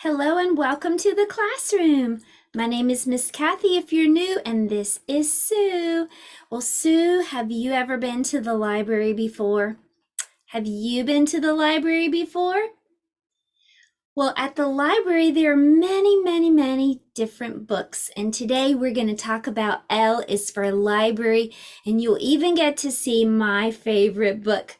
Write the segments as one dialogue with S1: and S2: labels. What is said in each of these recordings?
S1: Hello and welcome to the classroom. My name is Miss Kathy if you're new, and this is Sue. Well, Sue, have you ever been to the library before? Have you been to the library before? Well, at the library, there are many different books. And today we're going to talk about L is for library, and you'll even get to see my favorite book.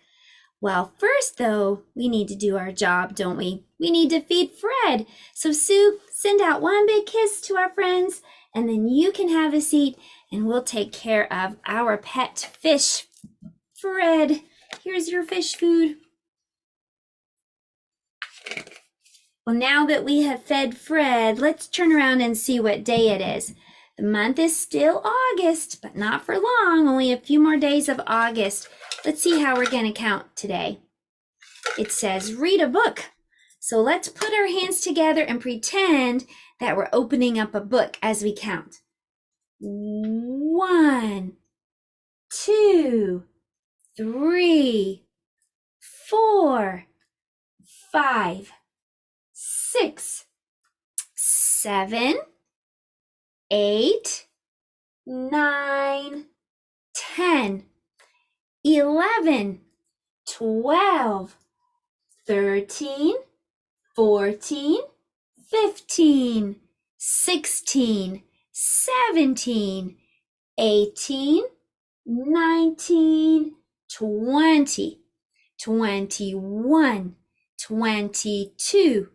S1: Well, first though, we need to do our job, don't we? We need to feed Fred. So Sue, send out one big kiss to our friends, and then you can have a seat and we'll take care of our pet fish. Fred, here's your fish food. Well, now that we have fed Fred, let's turn around and see what day it is. The month is still August, but not for long, only a few more days of August. Let's see how we're going to count today. It says read a book. So let's put our hands together and pretend that we're opening up a book as we count. 1, 2, 3, 4, 5, 6, 7, 8, 9, 10, 11, 12, 13, 14, 15, 16, 17, 18, 19, 20, 21, 22,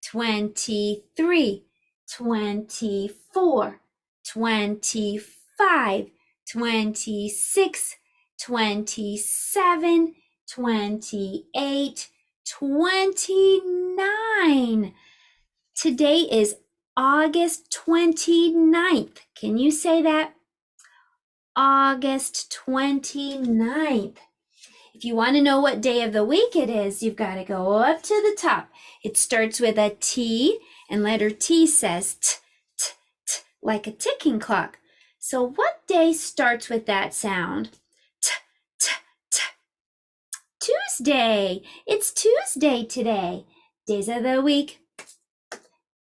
S1: 23, 24, 25, 26, 27, 28, 29. Today is August 29th. Can you say that? August 29th. If you want to know what day of the week it is, you've got to go up to the top. It starts with a T, and letter T says t, t, t, like a ticking clock. So what day starts with that sound? T, t, t. Tuesday. It's Tuesday today. Days of the week.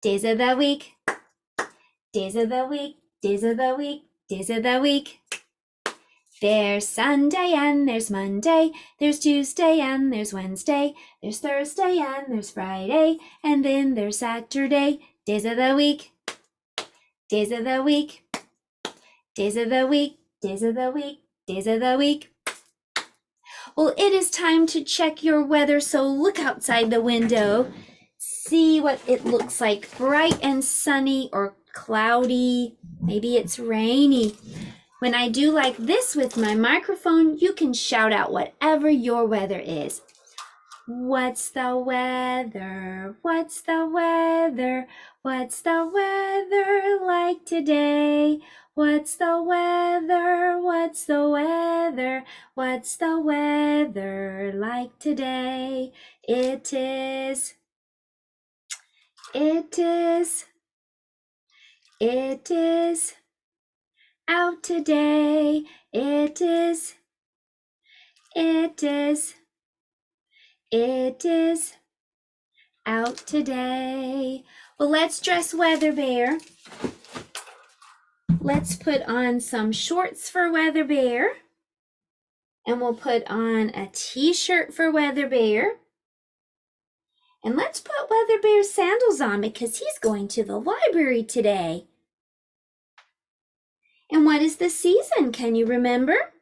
S1: Days of the week. Days of the week. Days of the week. Days of the week. There's Sunday and there's Monday, there's Tuesday and there's Wednesday, there's Thursday and there's Friday, and then there's Saturday. Days of the week, days of the week, days of the week, days of the week, days of the week. Well, it is time to check your weather, so look outside the window. See what it looks like, bright and sunny or cloudy. Maybe it's rainy. When I do like this with my microphone, you can shout out whatever your weather is. What's the weather? What's the weather? What's the weather like today? What's the weather? What's the weather? What's the weather like it is out today. It is out today. Well, let's dress Weather Bear. Let's put on some shorts for Weather Bear. And we'll put on a t-shirt for Weather Bear. And let's put Weather Bear's sandals on because he's going to the library today. And what is the season? Can you remember?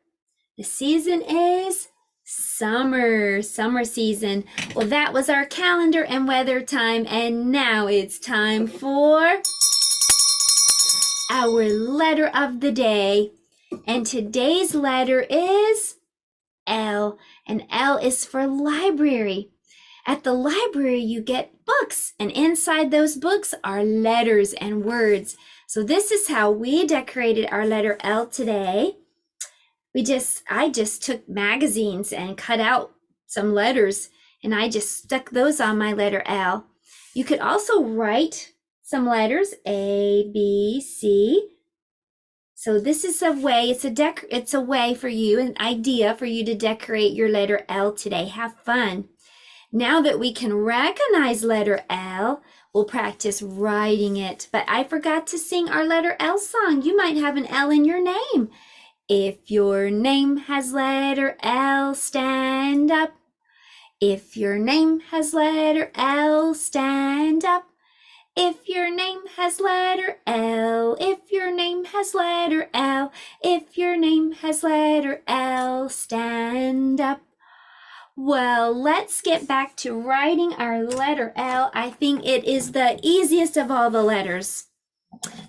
S1: The season is summer season. Well, that was our calendar and weather time, and now it's time for our letter of the day. And today's letter is L, and L is for library. At the library, you get books, and inside those books are letters and words. So this is how we decorated our letter L today. I just took magazines and cut out some letters, and I just stuck those on my letter L. You could also write some letters, A, B, C. So this is a way, it's a way for you, an idea for you to decorate your letter L today. Have fun. Now that we can recognize letter L, we'll practice writing it. But I forgot to sing our letter L song. You might have an L in your name. If your name has letter L, stand up. If your name has letter L, stand up. If your name has letter L, if your name has letter L, if your name has letter L, stand up. Well, let's get back to writing our letter L. I think it is the easiest of all the letters.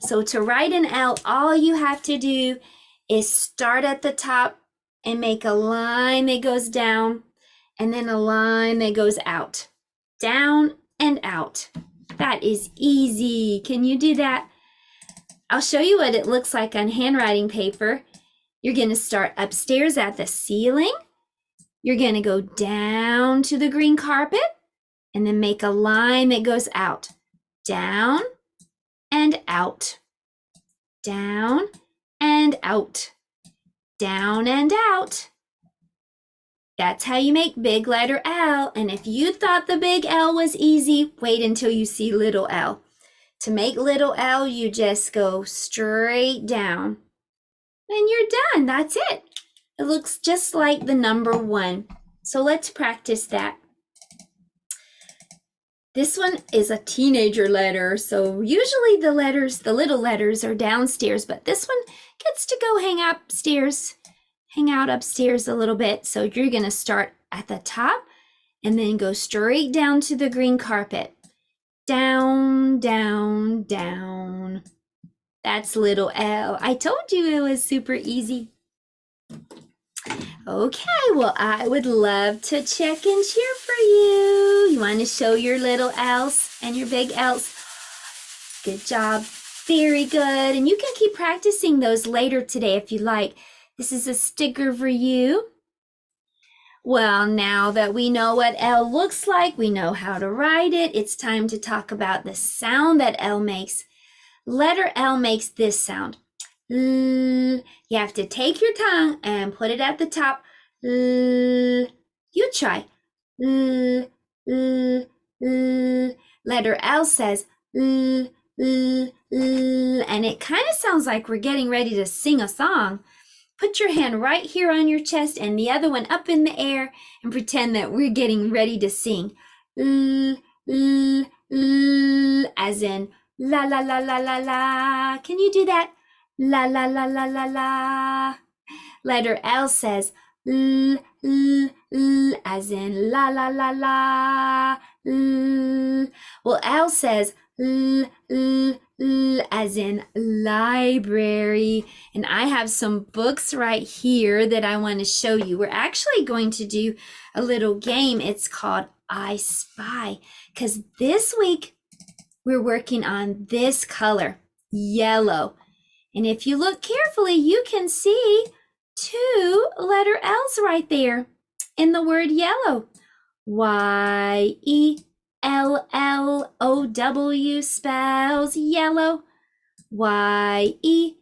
S1: So to write an L, all you have to do is start at the top and make a line that goes down and then a line that goes out. Down and out. That is easy. Can you do that? I'll show you what it looks like on handwriting paper. You're going to start upstairs at the ceiling. You're going to go down to the green carpet and then make a line that goes out. Down and out. Down and out. Down and out. That's how you make big letter L. And if you thought the big L was easy, wait until you see little L. To make little L, you just go straight down. And you're done. That's it. It looks just like the number 1. So let's practice that. This one is a teenager letter. So usually the little letters are downstairs, but this one gets to go hang out upstairs a little bit. So you're going to start at the top and then go straight down to the green carpet. Down, down, down. That's little L. I told you it was super easy. Okay, well, I would love to check and cheer for you. You want to show your little L's and your big L's? Good job. Very good. And you can keep practicing those later today if you like. This is a sticker for you. Well, now that we know what L looks like, we know how to write it, it's time to talk about the sound that L makes. Letter L makes this sound. L. You have to take your tongue and put it at the top. L. You try. L, L, L. Letter L says L, L, L, and it kind of sounds like we're getting ready to sing a song. Put your hand right here on your chest and the other one up in the air and pretend that we're getting ready to sing. L, L, L, as in la la la la la la. Can you do that? La la la la la la. Letter L says L, L, L, as in la la la la. L. Well, L says L, L, L, as in library. And I have some books right here that I want to show you. We're actually going to do a little game. It's called I Spy, because this week we're working on this color, yellow. And if you look carefully, you can see 2 letter L's right there in the word yellow. Y-E-L-L-O-W spells yellow. Y-E-L-L-O-W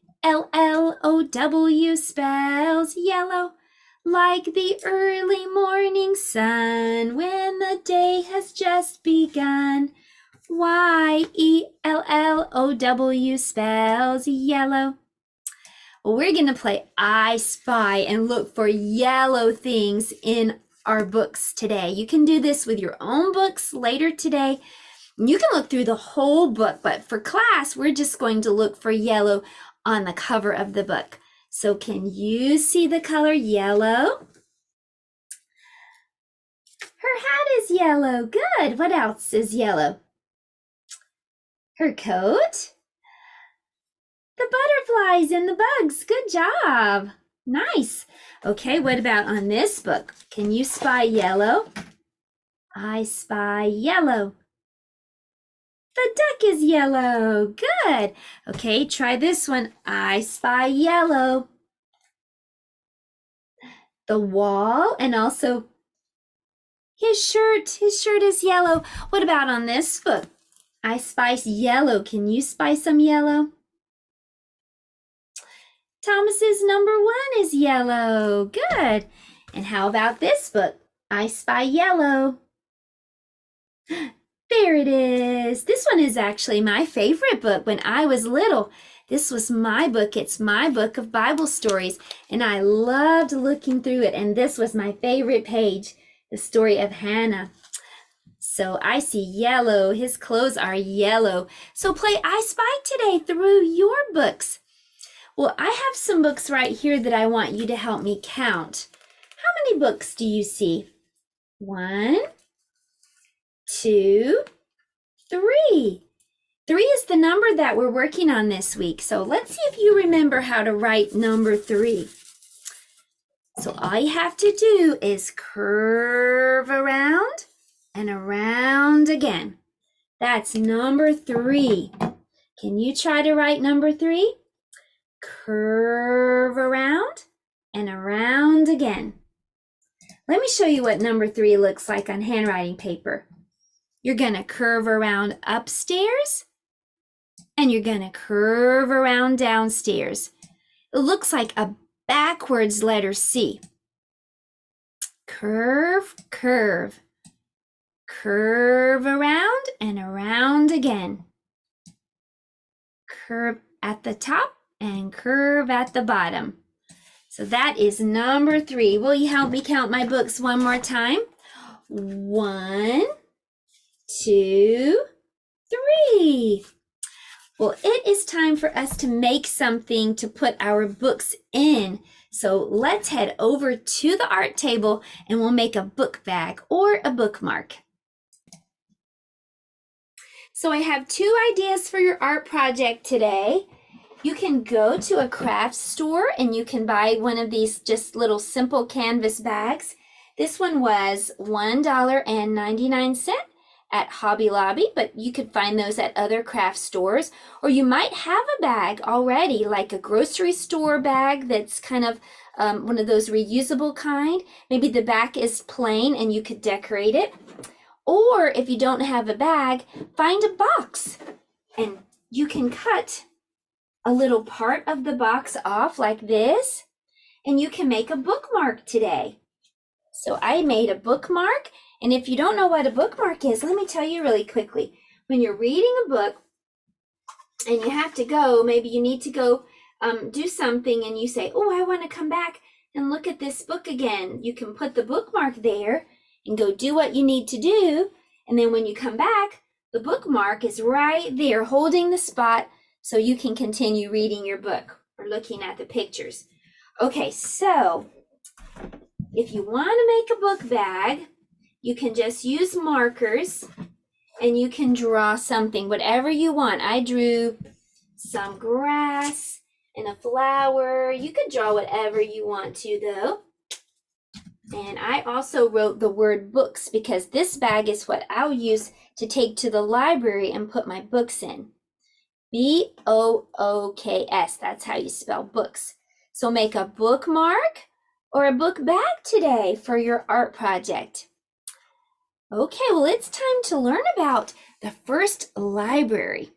S1: spells yellow. Like the early morning sun when the day has just begun. Y-E-L-L-O-W spells yellow. Well, we're going to play I Spy and look for yellow things in our books today. You can do this with your own books later today. You can look through the whole book, but for class, we're just going to look for yellow on the cover of the book. So can you see the color yellow? Her hat is yellow. Good. What else is yellow? Her coat. The butterflies and the bugs. Good job. Nice. Okay, what about on this book? Can you spy yellow? I spy yellow. The duck is yellow. Good. Okay, try this one. I spy yellow. The wall and also his shirt. His shirt is yellow. What about on this book? I spy yellow. Can you spy some yellow? Thomas's number 1 is yellow. Good. And how about this book? I spy yellow. There it is. This one is actually my favorite book when I was little. This was my book. It's my book of Bible stories, and I loved looking through it. And this was my favorite page, the story of Hannah. So I see yellow. His clothes are yellow. So play I Spy today through your books. Well, I have some books right here that I want you to help me count. How many books do you see? 1, 2, 3. 3 is the number that we're working on this week. So let's see if you remember how to write number 3. So all you have to do is curve around and around again. That's number 3. Can you try to write number 3? Curve around and around again. Let me show you what number 3 looks like on handwriting paper. You're going to curve around upstairs and you're going to curve around downstairs. It looks like a backwards letter C. Curve, curve. Curve around and around again. Curve at the top and curve at the bottom. So that is number 3. Will you help me count my books one more time? 1, 2, 3. Well, it is time for us to make something to put our books in. So let's head over to the art table and we'll make a book bag or a bookmark. So I have 2 ideas for your art project today. You can go to a craft store and you can buy one of these just little simple canvas bags. This one was $1.99 at Hobby Lobby, but you could find those at other craft stores. Or you might have a bag already, like a grocery store bag that's kind of one of those reusable kind. Maybe the back is plain and you could decorate it. Or if you don't have a bag, find a box and you can cut a little part of the box off like this, and you can make a bookmark today. So I made a bookmark, and if you don't know what a bookmark is, let me tell you really quickly. When you're reading a book and you have to go, maybe you need to go do something and you say, oh, I want to come back and look at this book again. You can put the bookmark there and go do what you need to do, and then when you come back, the bookmark is right there holding the spot so you can continue reading your book or looking at the pictures. Okay, so if you want to make a book bag, you can just use markers and you can draw something, whatever you want. I drew some grass and a flower. You could draw whatever you want to though. And I also wrote the word books because this bag is what I'll use to take to the library and put my books in. B-O-O-K-S, that's how you spell books. So make a bookmark or a book bag today for your art project. Okay, well, it's time to learn about the first library.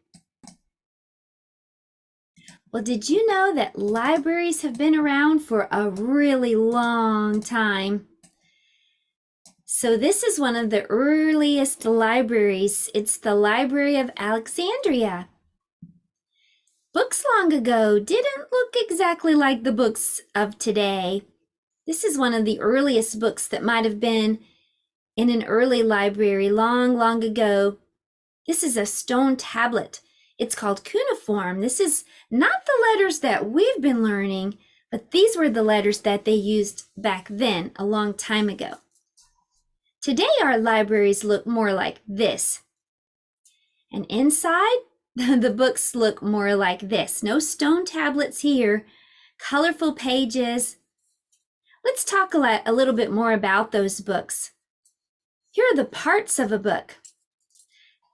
S1: Well, did you know that libraries have been around for a really long time? So this is one of the earliest libraries. It's the Library of Alexandria. Books long ago didn't look exactly like the books of today. This is one of the earliest books that might have been in an early library long, long ago. This is a stone tablet. It's called cuneiform. This is not the letters that we've been learning, but these were the letters that they used back then, a long time ago. Today, our libraries look more like this. And inside, the books look more like this. No stone tablets here, colorful pages. Let's talk a little bit more about those books. Here are the parts of a book.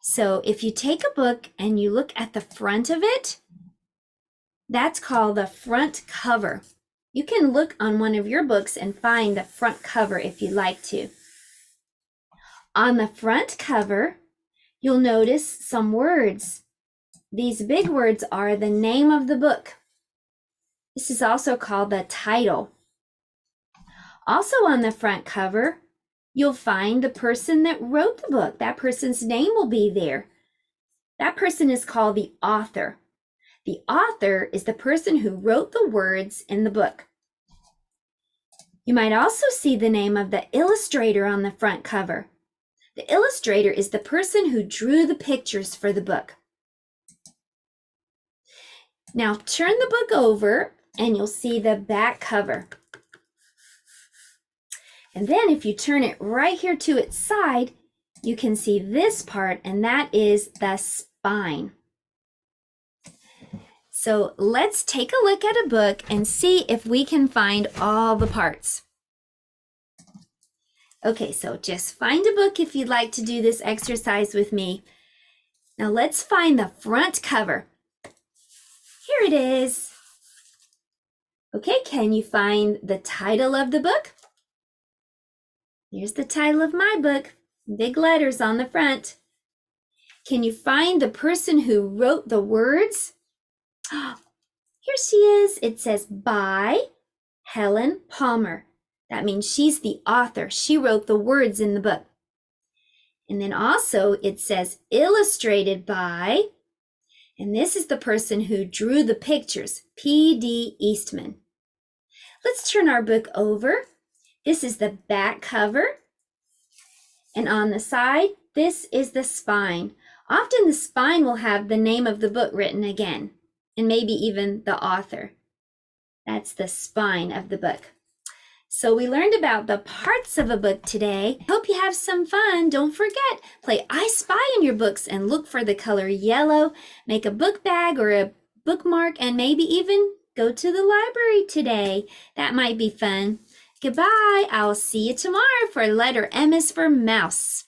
S1: So if you take a book and you look at the front of it, that's called the front cover. You can look on one of your books and find the front cover if you'd like to. On the front cover, you'll notice some words. These big words are the name of the book. This is also called the title. Also on the front cover, you'll find the person that wrote the book. That person's name will be there. That person is called the author. The author is the person who wrote the words in the book. You might also see the name of the illustrator on the front cover. The illustrator is the person who drew the pictures for the book. Now turn the book over and you'll see the back cover. And then if you turn it right here to its side, you can see this part, and that is the spine. So let's take a look at a book and see if we can find all the parts. Okay, so just find a book if you'd like to do this exercise with me. Now let's find the front cover. Here it is. Okay, can you find the title of the book? Here's the title of my book, big letters on the front. Can you find the person who wrote the words? Here she is. It says by Helen Palmer. That means she's the author. She wrote the words in the book. And then also it says illustrated by, and this is the person who drew the pictures, P.D. Eastman. Let's turn our book over. This is the back cover. And on the side, this is the spine. Often the spine will have the name of the book written again, and maybe even the author. That's the spine of the book. So we learned about the parts of a book today. Hope you have some fun. Don't forget, play I Spy in your books and look for the color yellow. Make a book bag or a bookmark and maybe even go to the library today. That might be fun. Goodbye. I'll see you tomorrow for letter M is for mouse.